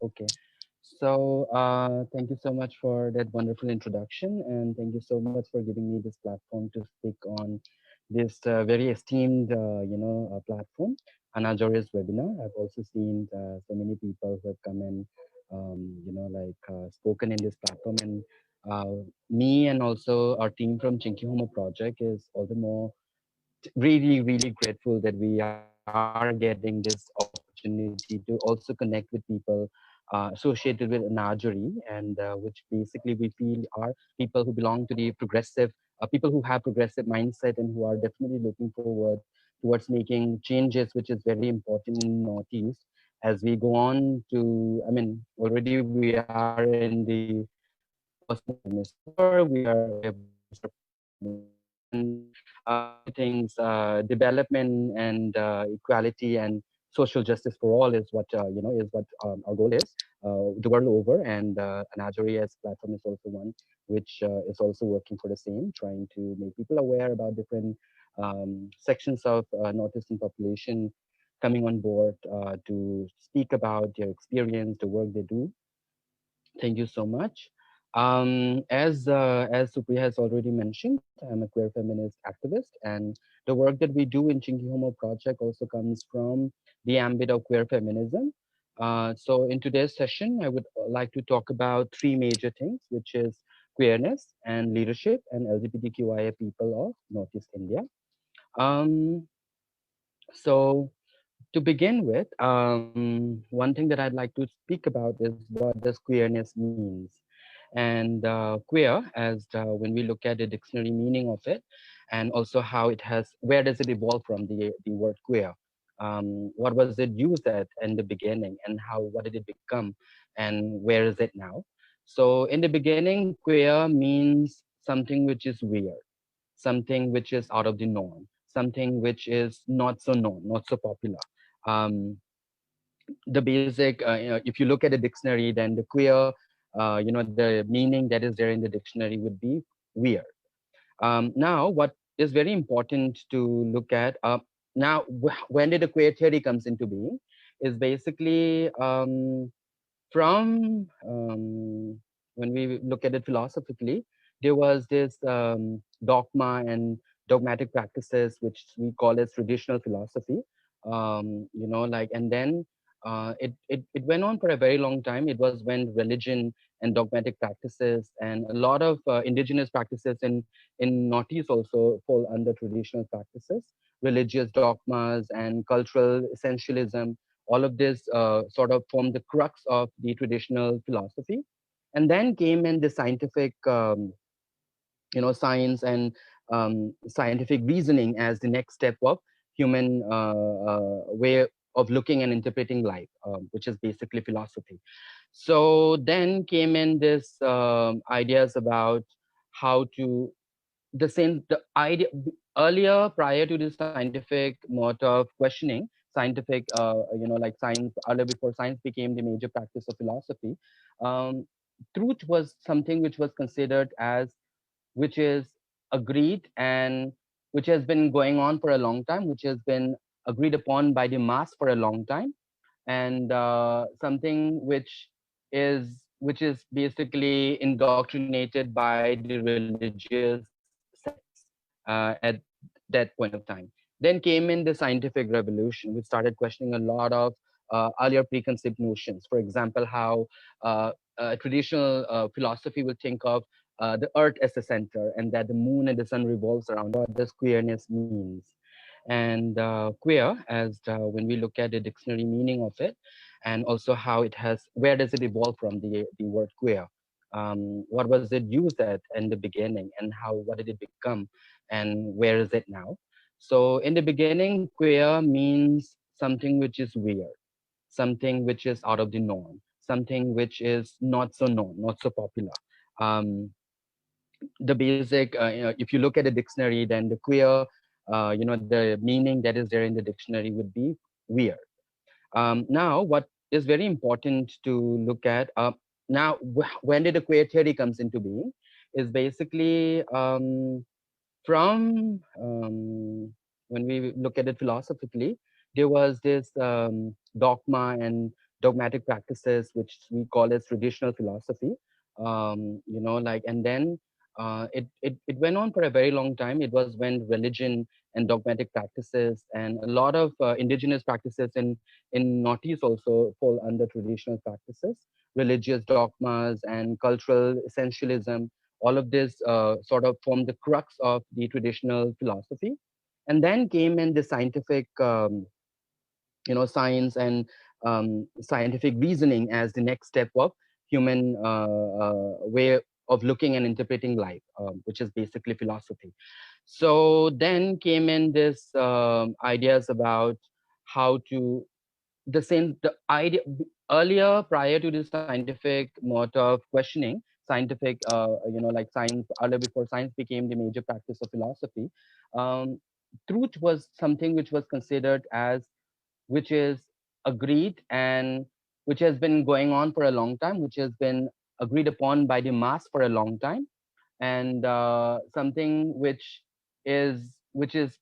Okay. So, thank you so much for that wonderful introduction, and thank you so much for giving me this platform to speak on this very esteemed, platform, Nazariya's webinar. I've also seen so many people who have come and, spoken in this platform, and me and also our team from Chinky Homo project is all the more really, really grateful that we are getting this opportunity to also connect with people associated with Najari, and which basically we feel are people who belong to the progressive, people who have progressive mindset and who are definitely looking forward towards making changes, which is very important in Northeast as we go on to, I mean, already we are in the post-modernist war, we have witnessed a post-modernist world, and many things, development and equality and social justice for all is what is what our goal is the world over. And Nazariya's platform is also one which is also working for the same, trying to make people aware about different sections of Northeastern population coming on board to speak about their experience, the work they do. Thank you so much. As Supriya has already mentioned, I'm a queer feminist activist, and the work that we do in Chinky Homo project also comes from the ambit of queer feminism. So in today's session, I would like to talk about three major things, which is queerness and leadership and LGBTQIA people of Northeast India. Um, so to begin with, one thing that I'd like to speak about is what does queerness means. And queer, as when we look at the dictionary meaning of it, and also how it has, where does it evolve from the word queer? What was it used at in the beginning, and how what did it become, and where is it now? So in the beginning, queer means something which is weird, something which is out of the norm, something which is not so known, not so popular. Um, the basic, if you look at the dictionary, then the queer, the meaning that is there in the dictionary would be weird. Now, what is very important to look at now, when did the queer theory comes into being? Is basically from when we look at it philosophically, there was this dogma and dogmatic practices, which we call as traditional philosophy. And then it went on for a very long time. It was when religion and dogmatic practices and a lot of indigenous practices in Northeast also fall under traditional practices, religious dogmas and cultural essentialism. All of this sort of formed the crux of the traditional philosophy. And then came in the scientific, science and scientific reasoning as the next step of human way of looking and interpreting life, which is basically philosophy. So then came in this ideas about how to the idea earlier, prior to the scientific mode of questioning, scientific like science, earlier before science became the major practice of philosophy, um, truth was something which was considered as, which is agreed and which has been going on for a long time, which has been agreed upon by the mass for a long time, and something which is basically indoctrinated by the religious sects at that point of time. Then came in the scientific revolution, which started questioning a lot of earlier preconceived notions. For example, how traditional philosophy would think of the earth as the center, and that the moon and the sun revolves around. What does queerness means? And queer, as when we look at the dictionary meaning of it, and also how it has, where does it evolve from the word queer? What was it used at in the beginning, and how what did it become, and where is it now? So in the beginning, queer means something which is weird, something which is out of the norm, something which is not so known, not so popular. Um, the basic, if you look at the dictionary, then the queer, the meaning that is there in the dictionary would be weird. Now, what is very important to look at now, when did the queer theory comes into being? Is basically from when we look at it philosophically, there was this dogma and dogmatic practices, which we call as traditional philosophy. And then it went on for a very long time. It was when religion and dogmatic practices and a lot of indigenous practices in Northeast also fall under traditional practices, religious dogmas and cultural essentialism. All of this sort of formed the crux of the traditional philosophy. And then came in the scientific, science and scientific reasoning as the next step of human way of looking and interpreting life, which is basically philosophy. So then came in this ideas about how to the idea earlier, prior to the scientific mode of questioning, scientific like science, earlier before science became the major practice of philosophy, um, truth was something which was considered as, which is agreed and which has been going on for a long time, which has been agreed upon by the mass for a long time, and something which is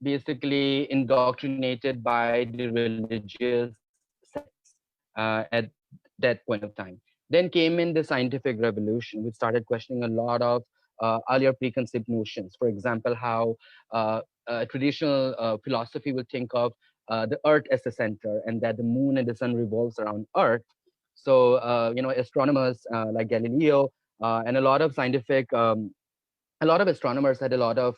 basically indoctrinated by the religious sects at that point of time. Then came in the scientific revolution, which started questioning a lot of earlier preconceived notions. For example, how traditional philosophy will think of the Earth as the center, and that the moon and the sun revolves around Earth. So, astronomers like Galileo and a lot of astronomers had a lot of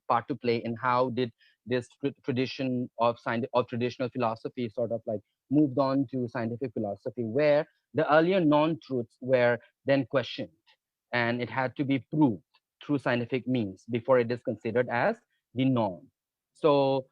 part to play in how did this tradition of of traditional philosophy sort of like moved on to scientific philosophy, where the earlier non-truths were then questioned, and it had to be proved through scientific means before it is considered as the norm. So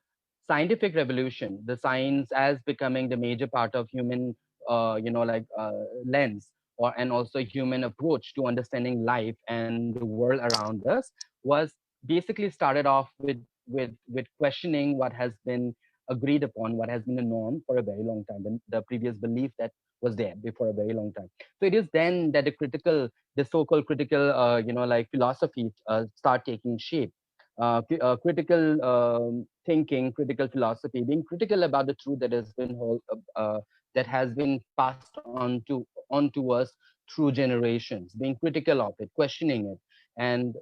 scientific revolution, the science as becoming the major part of human lens, or and also human approach to understanding life and the world around us, was basically started off with questioning what has been agreed upon, what has been a norm for a very long time, the previous belief that was there before a very long time. So it is then that the so-called critical philosophy start taking shape. Critical thinking, critical philosophy, being critical about the truth that has been passed on to us through generations, being critical of it, questioning it, and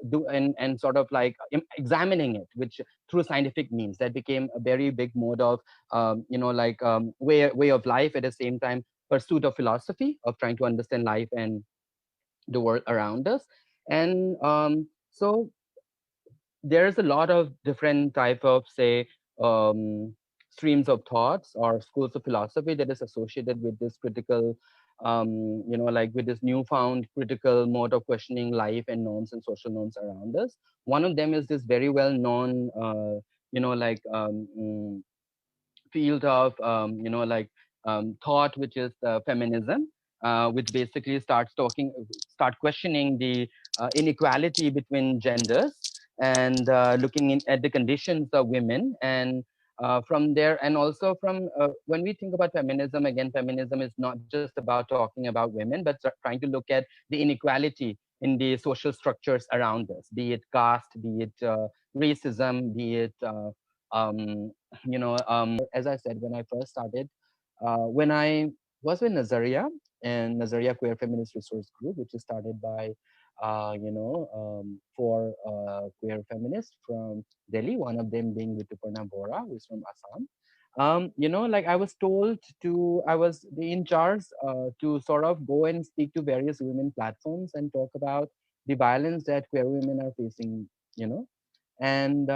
sort of like examining it, which through scientific means, that became a very big mode of way of life. At the same time, pursuit of philosophy, of trying to understand life and the world around us. And so there's a lot of different type of, say, um, streams of thoughts or schools of philosophy that is associated with this critical, with this newfound critical mode of questioning life and norms and social norms around us. One of them is this very well known field of thought, which is feminism, which basically start questioning the inequality between genders, and looking at the conditions of women. And from there, and also from when we think about feminism, again, feminism is not just about talking about women, but trying to look at the inequality in the social structures around us, be it caste, be it racism, be it as I said, when I first started, when I was with Nazariya and Nazariya Queer Feminist Resource Group, which is started by, four queer feminists from Delhi, one of them being Rituparna Bora, who is from Assam. I was told I was in charge to sort of go and speak to various women platforms and talk about the violence that queer women are facing, you know, and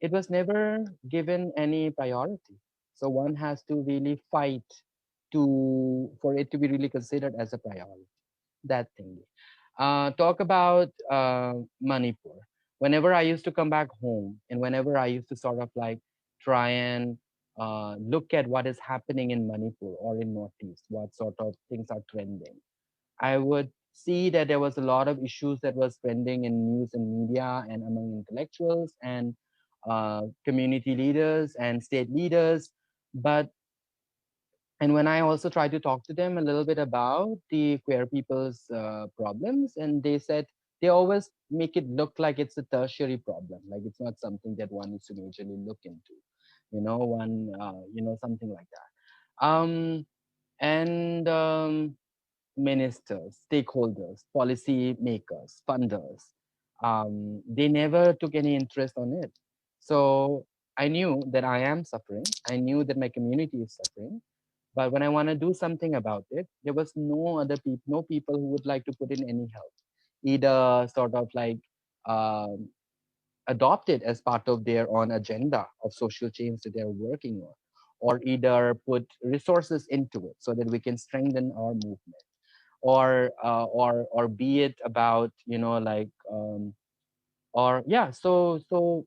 it was never given any priority. So one has to really fight for it to be really considered as a priority. That thing. Talk about Manipur. Whenever I used to come back home, and whenever I used to sort of like try and look at what is happening in Manipur or in Northeast, what sort of things are trending, I would see that there was a lot of issues that was trending in news and media and among intellectuals and community leaders and state leaders. But and when I also tried to talk to them a little bit about the queer people's problems, and they said they always make it look like it's a tertiary problem, like it's not something that one needs to majorly look into, something like that. and ministers, stakeholders, policy makers, funders. They never took any interest on it. So I knew that I am suffering. I knew that my community is suffering. But when I want to do something about it, there was no people who would like to put in any help, either sort of like um, adopt it as part of their own agenda of social change that they're working on, or either put resources into it so that we can strengthen our movement, or be it about or yeah. So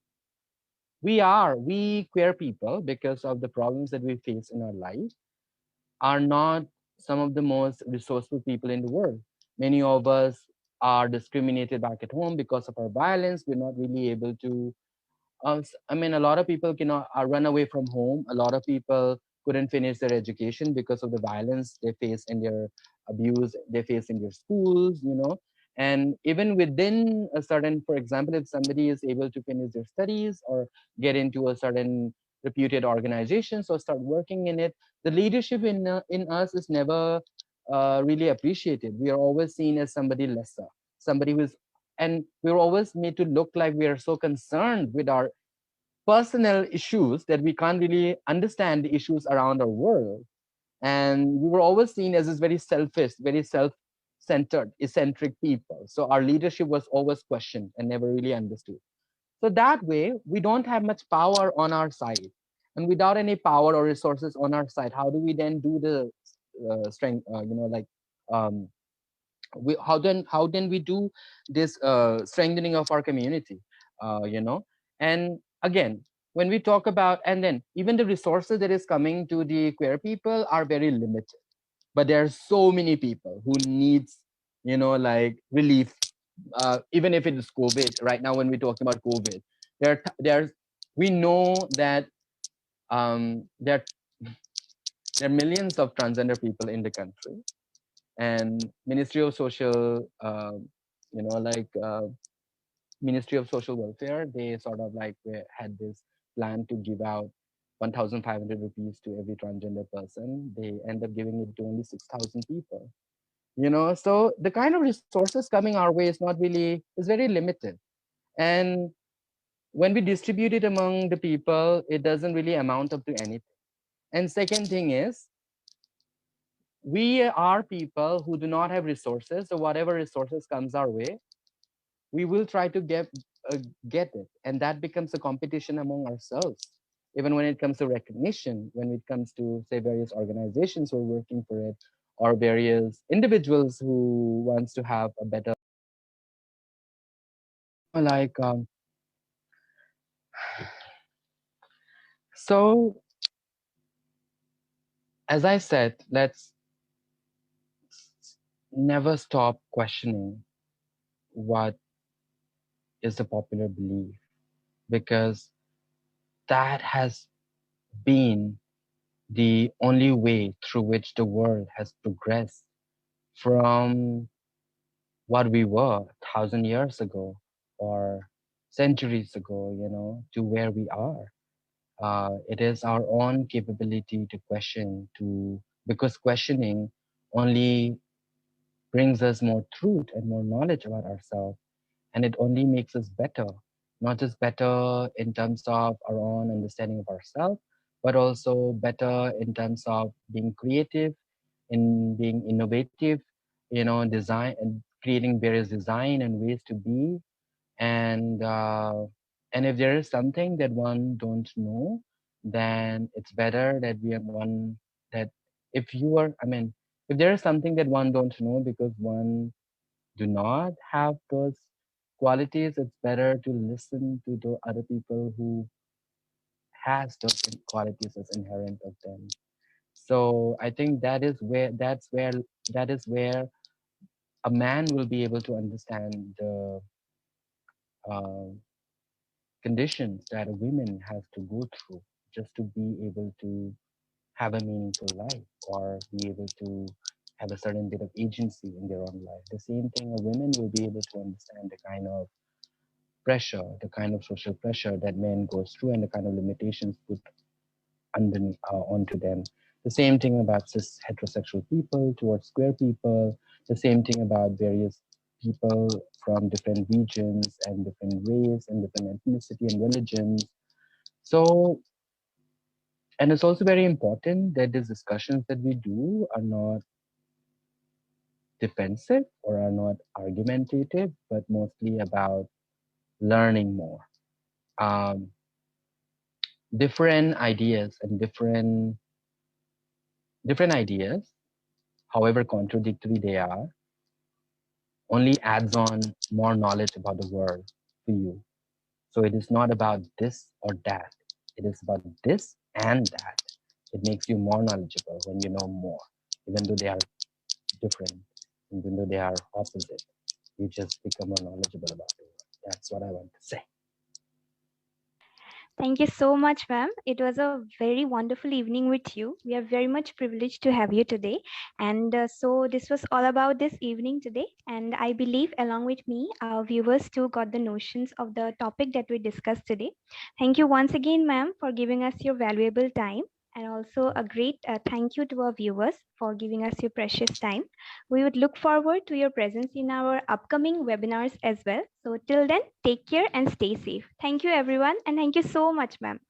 we queer people, because of the problems that we face in our life, are not some of the most resourceful people in the world. Many of us are discriminated back at home because of our violence. We're not really able to I mean, a lot of people cannot run away from home. A lot of people couldn't finish their education because of the violence they face and their abuse they face in their schools, you know. And even within a certain, for example, if somebody is able to finish their studies or get into a certain reputed organizations or start working in it, the leadership in us is never really appreciated. We are always seen as somebody lesser, somebody who's, and we're always made to look like we are so concerned with our personal issues that we can't really understand the issues around our world. And we were always seen as this very selfish, very self-centered, eccentric people. So our leadership was always questioned and never really understood. So that way, we don't have much power on our side. And without any power or resources on our side, how do we then do the strength, um, how then we do this strengthening of our community, you know. And again, when we talk about, and then even the resources that is coming to the queer people are very limited, but there are so many people who needs, relief. Even if it is COVID right now, when we're talking about COVID, there's we know that there there are millions of transgender people in the country, and Ministry of Social, you know, like Ministry of Social Welfare, they sort of like had this plan to give out 1,500 rupees to every transgender person. They end up giving it to only 6,000 people. You know, so the kind of resources coming our way is very limited. And when we distribute it among the people, it doesn't really amount up to anything. And second thing is, we are people who do not have resources, so whatever resources comes our way, we will try to get it, and that becomes a competition among ourselves. Even when it comes to recognition, when it comes to say various organizations who are working for it, or various individuals who wants to have a better, you know, like so as I said, let's never stop questioning what is the popular belief, because that has been the only way through which the world has progressed from what we were 1,000 years ago or centuries ago, you know, to where we are. It is our own capability to question, to because questioning only brings us more truth and more knowledge about ourselves, and it only makes us better, not just better in terms of our own understanding of ourselves, but also better in terms of being creative, in being innovative, you know, design and creating various design and ways to be. And if there is something that one don't know, then it's better that we are one that if you are, I mean, if there is something that one don't know because one do not have those qualities, it's better to listen to the other people who has those qualities as inherent of them. So I think that is where a man will be able to understand the uh, conditions that a woman has to go through just to be able to have a meaningful life, or be able to have a certain bit of agency in their own life. The same thing, a woman will be able to understand the kind of pressure, the kind of social pressure that men goes through, and the kind of limitations put onto them. The same thing about cis heterosexual people towards queer people. The same thing about various people from different regions and different race and different ethnicity and religions. So, and it's also very important that these discussions that we do are not defensive or are not argumentative, but mostly about learning more. Um, different ideas and different ideas, however contradictory they are, only adds on more knowledge about the world for you. So it is not about this or that. It is about this and that. It makes you more knowledgeable when you know more, even though they are different, even though they are opposite. You just become more knowledgeable about the world. That's what I want to say. Thank you so much, ma'am. It was a very wonderful evening with you. We are very much privileged to have you today. And so, this was all about this evening today. And I believe, along with me, our viewers too got the notions of the topic that we discussed today. Thank you once again, ma'am, for giving us your valuable time. And also, a great thank you to our viewers for giving us your precious time. We would look forward to your presence in our upcoming webinars as well. So, till then, take care and stay safe. Thank you, everyone, and thank you so much, ma'am.